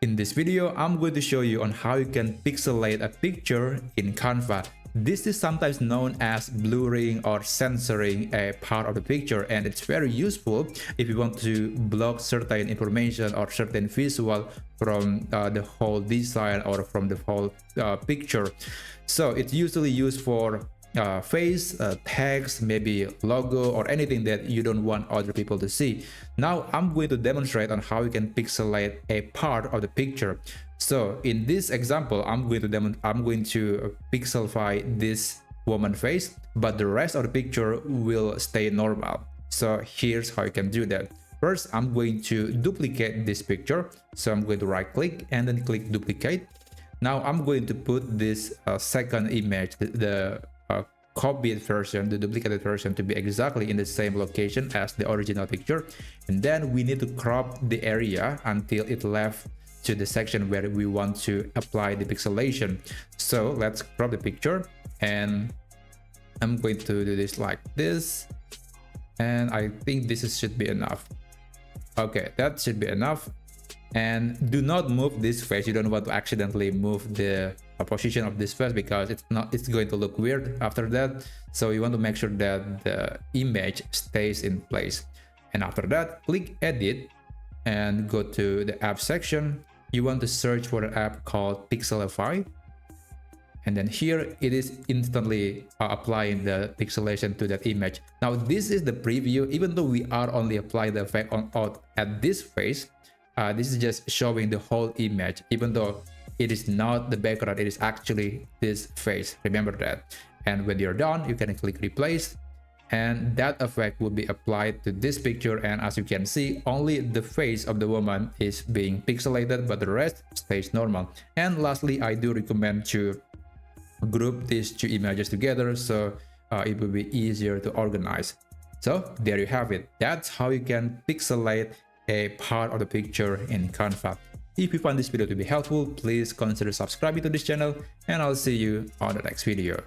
In this video, I'm going to show you on how you can pixelate a picture in Canva. This is sometimes known as blurring or censoring a part of the picture, and it's very useful if you want to block certain information or certain visual from the whole design or from the whole picture. So it's usually used for face, text, maybe logo, or anything that you don't want other people to see. Now I'm going to demonstrate on how you can pixelate a part of the picture. So in this example, I'm going to pixelify this woman face, but the rest of the picture will stay normal. So here's how you can do that. First, I'm going to duplicate this picture. So I'm going to right click and then click duplicate. Now I'm going to put this second image, the copied version, the duplicated version, to be exactly in the same location as the original picture. And then we need to crop the area until it left to the section where we want to apply the pixelation. So let's crop the picture, and I'm going to do this like this, and I think should be enough. Okay, that should be enough. And do not move this face. You don't want to accidentally move the position of this face, because it's going to look weird after that. So you want to make sure that the image stays in place. And after that, click edit and go to the app section. You want to search for an app called Pixelify, and then here it is instantly applying the pixelation to that image. Now this is the preview. Even though we are only applying the effect at this face, this is just showing the whole image. Even though it is not the background, it is actually this face. Remember that. And when you're done, you can click replace, and that effect will be applied to this picture. And as you can see, only the face of the woman is being pixelated, but the rest stays normal. And lastly, I do recommend to group these two images together, so it will be easier to organize. So there you have it. That's how you can pixelate a part of the picture in Canva. If you found this video to be helpful, please consider subscribing to this channel, and I'll see you on the next video.